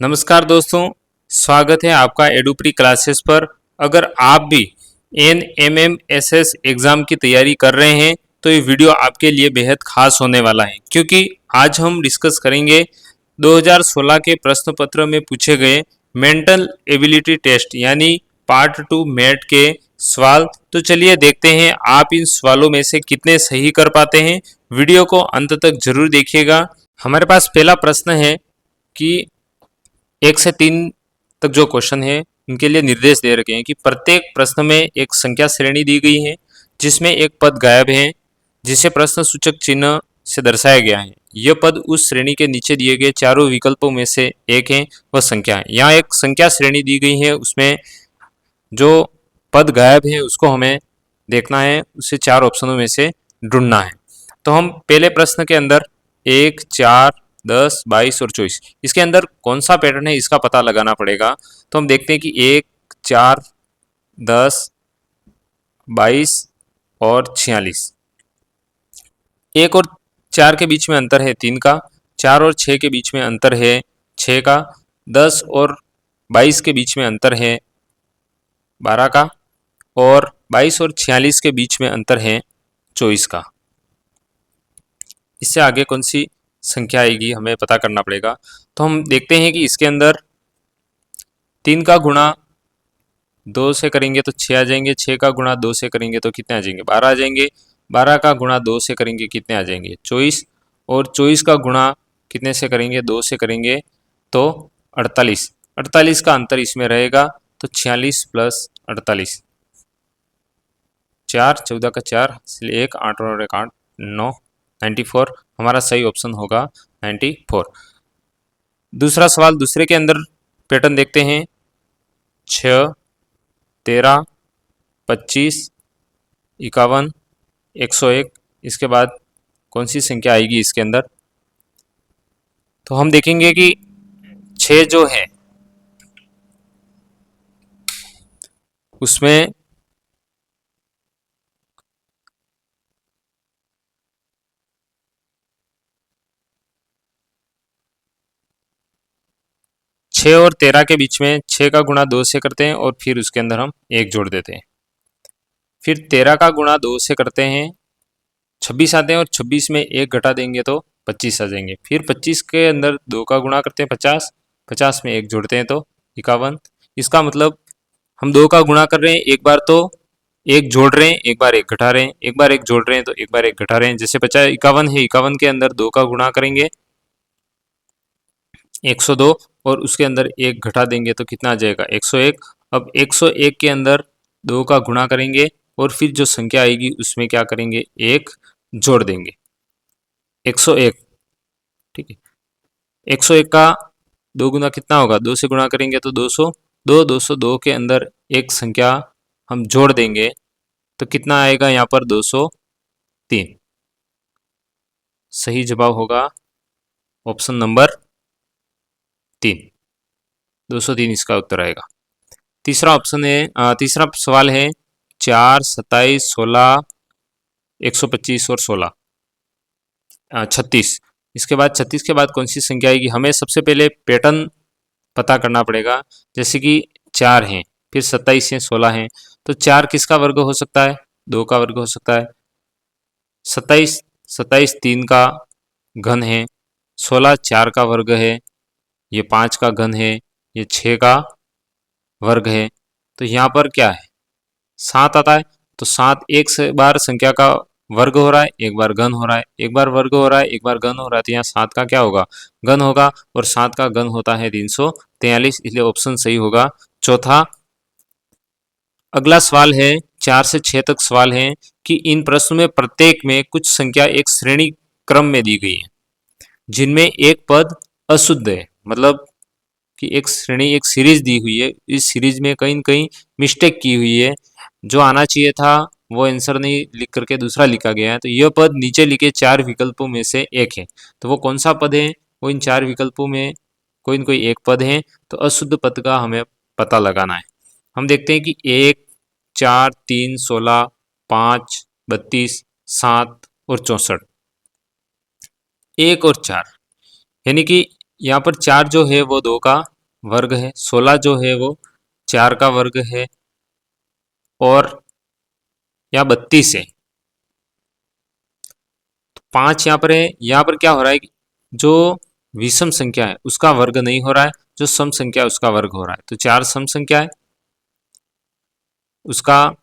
नमस्कार दोस्तों, स्वागत है आपका एडुप्री क्लासेस पर। अगर आप भी NMMSS एग्ज़ाम की तैयारी कर रहे हैं तो ये वीडियो आपके लिए बेहद खास होने वाला है, क्योंकि आज हम डिस्कस करेंगे 2016 के प्रश्न पत्र में पूछे गए मेंटल एबिलिटी टेस्ट यानी पार्ट 2 मैट के सवाल। तो चलिए देखते हैं आप इन सवालों में से कितने सही कर पाते हैं। वीडियो को अंत तक जरूर देखिएगा। हमारे पास पहला प्रश्न है कि 1 से 3 तक जो क्वेश्चन है उनके लिए निर्देश दे रखे हैं कि प्रत्येक प्रश्न में एक संख्या श्रेणी दी गई है जिसमें एक पद गायब है जिसे प्रश्न सूचक चिन्ह से दर्शाया गया है। यह पद उस श्रेणी के नीचे दिए गए चारों विकल्पों में से एक है, वह संख्या है। यहाँ एक संख्या श्रेणी दी गई है, उसमें जो पद गायब है उसको हमें देखना है, उसे 4 ऑप्शनों में से ढूंढना है। तो हम पहले प्रश्न के अंदर 1, 4, 10, 22 और 24 इसके अंदर कौन सा पैटर्न है इसका पता लगाना पड़ेगा। तो हम देखते हैं कि 1, 4, 10, 22 और 46। 1 और 4 के बीच में अंतर है 3 का, 4 और 6 के बीच में अंतर है 6 का, 10 और 22 के बीच में अंतर है 12 का, और 22 और 46 के बीच में अंतर है 24 का। इससे आगे कौन सी संख्या आएगी हमें पता करना पड़ेगा। तो हम देखते हैं कि इसके अंदर 3 का गुणा 2 से करेंगे तो 6 आ जाएंगे, 6 का गुणा 2 से करेंगे तो कितने आ जाएंगे, 12 आ जाएंगे, 12 का गुणा 2 से करेंगे कितने आ जाएंगे, 24, और 24 का गुणा कितने से करेंगे, 2 से करेंगे तो 48, 48 का अंतर इसमें रहेगा तो 46 प्लस 48, 4, 14 का 4, इसलिए 1, 8 और 1 8, 9, 94 हमारा सही ऑप्शन होगा 94। दूसरा सवाल दूसरे के अंदर पैटर्न देखते हैं, 6, 13, 25, 51, 101। इसके बाद कौन सी संख्या आएगी इसके अंदर। तो हम देखेंगे कि 6 जो है उसमें 6 और 13 के बीच में 6 का गुणा 2 से करते हैं और फिर उसके अंदर हम 1 जोड़ देते हैं। फिर 13 का गुणा 2 से करते हैं, 26 आते हैं और 26 में 1 घटा देंगे तो 25 आ जाएंगे। फिर 25 के अंदर 2 का गुणा करते हैं 50, 50 में 1 जोड़ते हैं तो 51। इसका मतलब हम 2 का गुणा कर रहे हैं, एक बार तो 1 जोड़ रहे हैं, एक बार 1 घटा रहे हैं, एक बार 1 जोड़ रहे हैं तो एक बार 1 घटा रहे हैं। जैसे 50 51 है, 51 के अंदर 2 का गुणा करेंगे 102 और उसके अंदर 1 घटा देंगे तो कितना आ जाएगा, 101। अब 101 के अंदर 2 का गुणा करेंगे और फिर जो संख्या आएगी उसमें क्या करेंगे, 1 जोड़ देंगे, 101। ठीक है, 101 का 2 गुना कितना होगा, 2 से गुणा करेंगे तो 200, 202 के अंदर एक संख्या हम जोड़ देंगे तो कितना आएगा यहाँ पर, 203। सही जवाब होगा ऑप्शन नंबर 3, 203 इसका उत्तर आएगा। तीसरा ऑप्शन है, तीसरा सवाल है 4, 27, 16, 125 और 16, 36। इसके बाद 36 के बाद कौन सी संख्या आएगी, हमें सबसे पहले पैटर्न पता करना पड़ेगा। जैसे कि 4 हैं, फिर 27 हैं, 16 हैं, तो 4 किसका वर्ग हो सकता है, 2 का वर्ग हो सकता है। 27 27 3 का घन है, 16 4 का वर्ग है, ये 5 का घन है, ये 6 का वर्ग है। तो यहाँ पर क्या है, 7 आता है। तो 7 एक से बार संख्या का वर्ग हो रहा है, एक बार घन हो रहा है, एक बार वर्ग हो रहा है, एक बार घन हो रहा है, तो यहाँ 7 का क्या होगा, घन होगा, और 7 का घन होता है 343, इसलिए ऑप्शन सही होगा चौथा। अगला सवाल है 4 से 6 तक सवाल है कि इन प्रश्नों में प्रत्येक में कुछ संख्या एक श्रेणी क्रम में दी गई है जिनमें एक पद अशुद्ध है, मतलब कि एक श्रेणी एक सीरीज दी हुई है, इस सीरीज में कहीं न कहीं मिस्टेक की हुई है, जो आना चाहिए था वो आंसर नहीं लिख करके दूसरा लिखा गया है। तो यह पद नीचे लिखे 4 विकल्पों में से एक है, तो वो कौन सा पद है, वो इन 4 विकल्पों में कोई न कोई एक पद है। तो अशुद्ध पद का हमें पता लगाना है। हम देखते हैं कि 1, 4, 3, 16, 5, 32, 7 और 64, 1 और 4, यानी कि यहाँ पर 4 जो है वो 2 का वर्ग है, 16 जो है वो 4 का वर्ग है, और यहाँ 32 है। 5 यहाँ पर है। यहाँ पर क्या हो रहा है कि जो विषम संख्या है उसका वर्ग नहीं हो रहा है, जो सम संख्या है उसका वर्ग हो रहा है। तो 4 सम संख्या है, उसका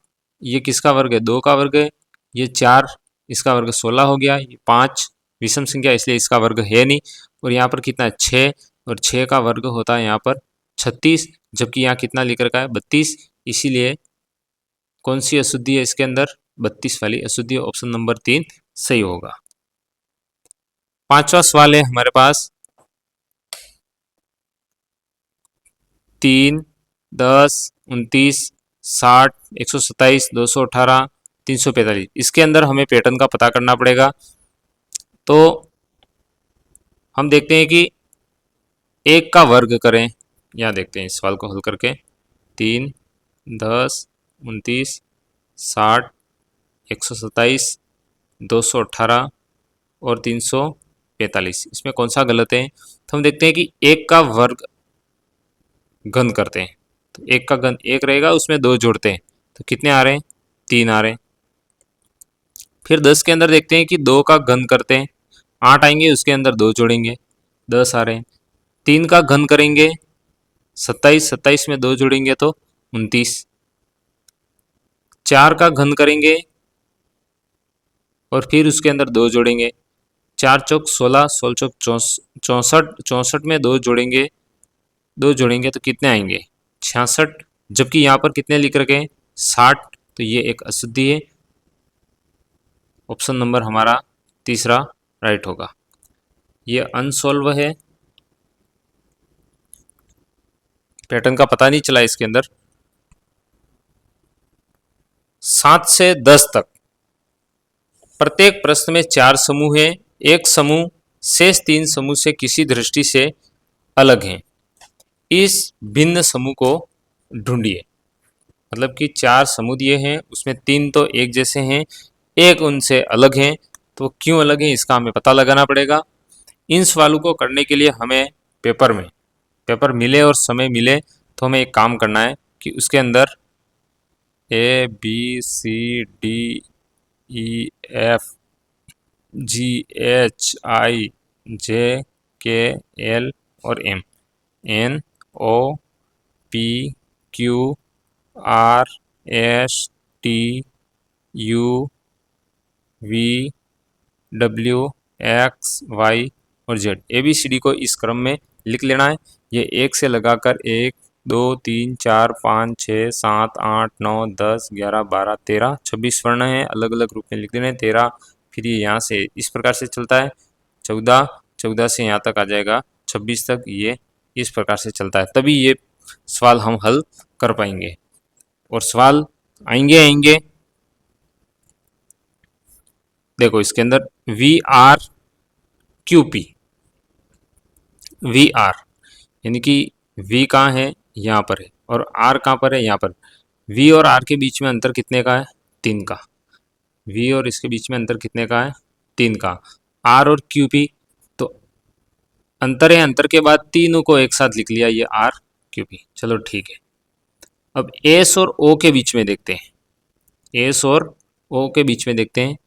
ये किसका वर्ग है, 2 का वर्ग है। ये 4 इसका वर्ग 16 हो गया। ये 5 विषम संख्या इसलिए इसका वर्ग है नहीं। और यहाँ पर कितना है, 6, और 6 का वर्ग होता है यहाँ पर 36, जबकि यहाँ कितना लिख रखा है, 32। इसीलिए कौन सी अशुद्धि है इसके अंदर, 32 वाली अशुद्धि। ऑप्शन नंबर 3 सही होगा। 5वां सवाल है हमारे पास, 3, 10, 29, 60, 127, 218, 345। इसके अंदर हमें पैटर्न का पता करना पड़ेगा। तो हम देखते हैं कि 1 का वर्ग करें। यहाँ देखते हैं इस सवाल को हल करके, 3, 10, 29, 60, 127, 218 और 345, इसमें कौन सा गलत है। तो हम देखते हैं कि 1 का वर्ग घन करते हैं, तो 1 का घन 1 रहेगा, उसमें 2 जोड़ते हैं तो कितने आ रहे हैं, 3 आ रहे हैं। फिर 10 के अंदर देखते हैं कि 2 का घन करते हैं, 8 आएंगे, उसके अंदर 2 जोड़ेंगे, 10 आ रहे हैं। 3 का घन करेंगे, 27, 27 में 2 जोड़ेंगे तो 29। 4 का घन करेंगे और फिर उसके अंदर 2 जोड़ेंगे, 4 चौक 16, 16 चौक 64, 64 में 2 जोड़ेंगे, 2 जोड़ेंगे तो कितने आएंगे, 66। जबकि यहाँ पर कितने लिख रखे हैं, 60। तो ये एक अशुद्धि है। ऑप्शन नंबर हमारा तीसरा राइट होगा। ये अनसॉल्व है, पैटर्न का पता नहीं चला इसके अंदर। 7 से 10 तक प्रत्येक प्रश्न में 4 समूह हैं। एक समूह शेष 3 समूह से किसी दृष्टि से अलग हैं। इस भिन्न समूह को ढूंढिए। मतलब कि 4 समूह दिए हैं, उसमें 3 तो एक जैसे हैं, एक उनसे अलग हैं। तो क्यों अलग हैं इसका हमें पता लगाना पड़ेगा। इन सवालों को करने के लिए हमें पेपर मिले और समय मिले तो हमें एक काम करना है कि उसके अंदर A B C D E F G H I J K L और M, N O P Q R S T U V W X Y और Z, ABCD को इस क्रम में लिख लेना है। ये 1 से लगाकर 1, 2, 3, 4, 5, 6, 7, 8, 9, 10, 11, 12, 13, 26 वर्ण है, अलग अलग रूप में लिख देने हैं। 13, फिर ये यहाँ से इस प्रकार से चलता है, 14, 14 से यहाँ तक आ जाएगा 26 तक, ये इस प्रकार से चलता है। तभी ये सवाल हम हल कर पाएंगे। और सवाल आएंगे देखो इसके अंदर VRQP, VR यानी कि V कहाँ है, यहाँ पर है, और R कहाँ पर है, यहाँ पर। V और R के बीच में अंतर कितने का है, 3 का। V और इसके बीच में अंतर कितने का है, 3 का। R और QP तो अंतर है, अंतर के बाद तीनों को एक साथ लिख लिया, ये RQP। चलो ठीक है। अब S और O के बीच में देखते हैं, S और O के बीच में देखते हैं।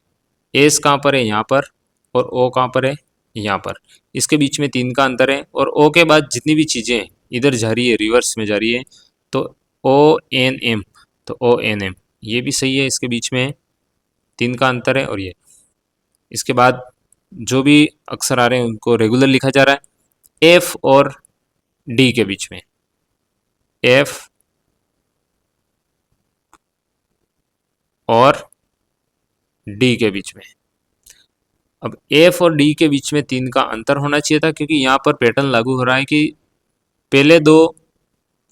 एस कहाँ पर है, यहाँ पर, और ओ कहाँ पर है, यहाँ पर। इसके बीच में 3 का अंतर है, और ओ के बाद जितनी भी चीज़ें इधर जा रही है, रिवर्स में जा रही है, तो ओ एन एम, तो ओ एन एम ये भी सही है। इसके बीच में 3 का अंतर है, और ये इसके बाद जो भी अक्षर आ रहे हैं उनको रेगुलर लिखा जा रहा है। एफ और डी के बीच में, एफ और डी के बीच में, अब एफ और डी के बीच में 3 का अंतर होना चाहिए था, क्योंकि यहाँ पर पैटर्न लागू हो रहा है कि पहले 2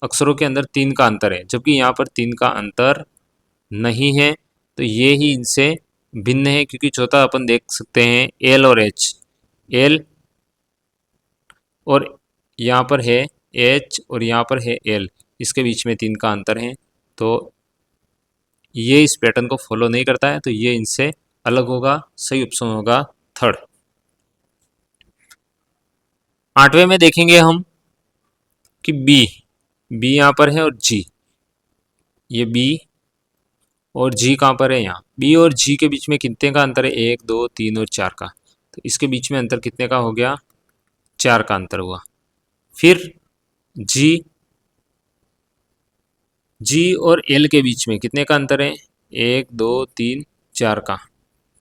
अक्षरों के अंदर 3 का अंतर है, जबकि यहाँ पर 3 का अंतर नहीं है। तो ये ही इनसे भिन्न है, क्योंकि चौथा अपन देख सकते हैं एल और एच, एल और यहाँ पर है एच और यहाँ पर है एल, इसके बीच में 3 का अंतर है। तो ये इस पैटर्न को फॉलो नहीं करता है, तो ये इनसे अलग होगा। सही ऑप्शन होगा थर्ड। 8वें में देखेंगे हम कि बी बी यहाँ पर है और जी, ये बी और जी कहाँ पर है, यहाँ। बी और जी के बीच में कितने का अंतर है, 1 2 3 और 4 का। तो इसके बीच में अंतर कितने का हो गया, 4 का अंतर हुआ। फिर जी और एल के बीच में कितने का अंतर है, 1 2 3 4 का।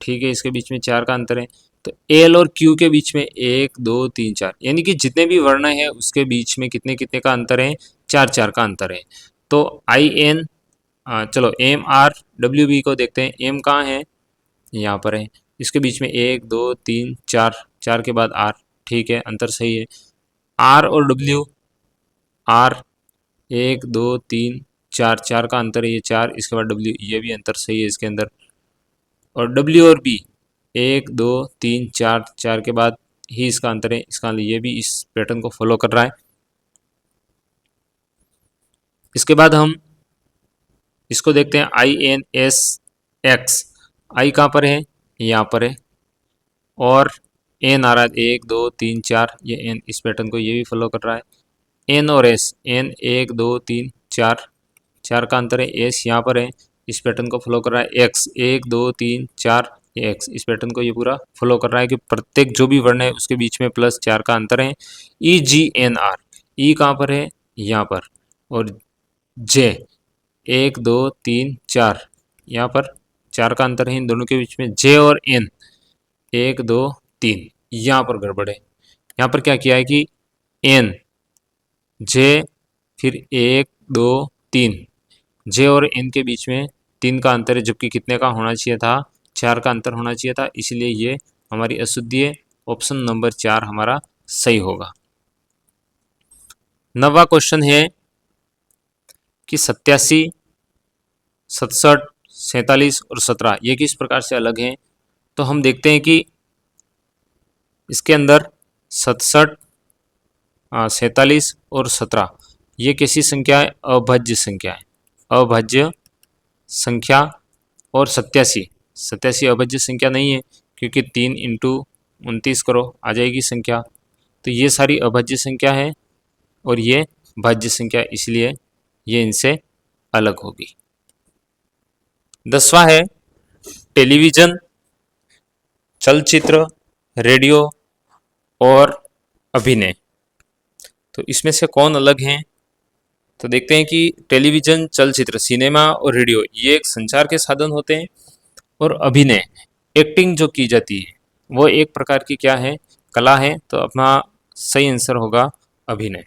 ठीक है, इसके बीच में 4 का अंतर है। तो एल और क्यू के बीच में 1 2 3 4, यानी कि जितने भी वर्ण है उसके बीच में कितने कितने का अंतर है, 4 4 का अंतर है। तो आई एन, चलो एम आर डब्ल्यू बी को देखते हैं। एम कहाँ है, यहाँ पर है। इसके बीच में 1 2 3 4, 4 के बाद आर। ठीक है, अंतर सही है। आर और डब्ल्यू, आर 1 2 3 4, 4 का अंतर है, ये 4। इसके बाद डब्ल्यू, ये भी अंतर सही है इसके अंदर। और डब्ल्यू और बी 1 2 3 4, 4 के बाद ही इसका अंतर है, इसका ये भी इस पैटर्न को फॉलो कर रहा है। इसके बाद हम इसको देखते हैं आई एन एस एक्स। आई कहाँ पर है, यहाँ पर है। और एन आ रहा है 1 2 3 4, ये एन इस पैटर्न को ये भी फॉलो कर रहा है। एन और एस, एन 1 2 3 4, 4 का अंतर है, एस यहाँ पर है, इस पैटर्न को फॉलो कर रहा है। एक्स 1 2 3 4, ये एक्स इस पैटर्न को ये पूरा फॉलो कर रहा है कि प्रत्येक जो भी वर्ण है उसके बीच में +4 का अंतर है। ई जी एन आर, ई कहाँ पर है, यहाँ पर। और जे 1 2 3 4, यहाँ पर 4 का अंतर है इन दोनों के बीच में। जे और एन 1 2 3, यहाँ पर गड़बड़ है। यहाँ पर क्या किया है कि एन जे फिर 1 2 3, जे और एन के बीच में 3 का अंतर है, जबकि कितने का होना चाहिए था, 4 का अंतर होना चाहिए था। इसलिए ये हमारी अशुद्धि है। ऑप्शन नंबर 4 हमारा सही होगा। 9वां क्वेश्चन है कि 87 67 47 और 17 ये किस प्रकार से अलग हैं। तो हम देखते हैं कि इसके अंदर 67 47 और 17 ये कैसी संख्या है, अभाज्य संख्या है। अभाज्य संख्या। और 87 अभाज्य संख्या नहीं है, क्योंकि 3 × 29 करो आ जाएगी संख्या। तो ये सारी अभाज्य संख्या है और ये भाज्य संख्या, इसलिए ये इनसे अलग होगी। 10वां है टेलीविज़न, चलचित्र, रेडियो और अभिनय। तो इसमें से कौन अलग हैं। तो देखते हैं कि टेलीविज़न, चलचित्र, सिनेमा और रेडियो ये एक संचार के साधन होते हैं। और अभिनय, एक्टिंग जो की जाती है वो एक प्रकार की क्या है, कला है। तो अपना सही आंसर होगा अभिनय।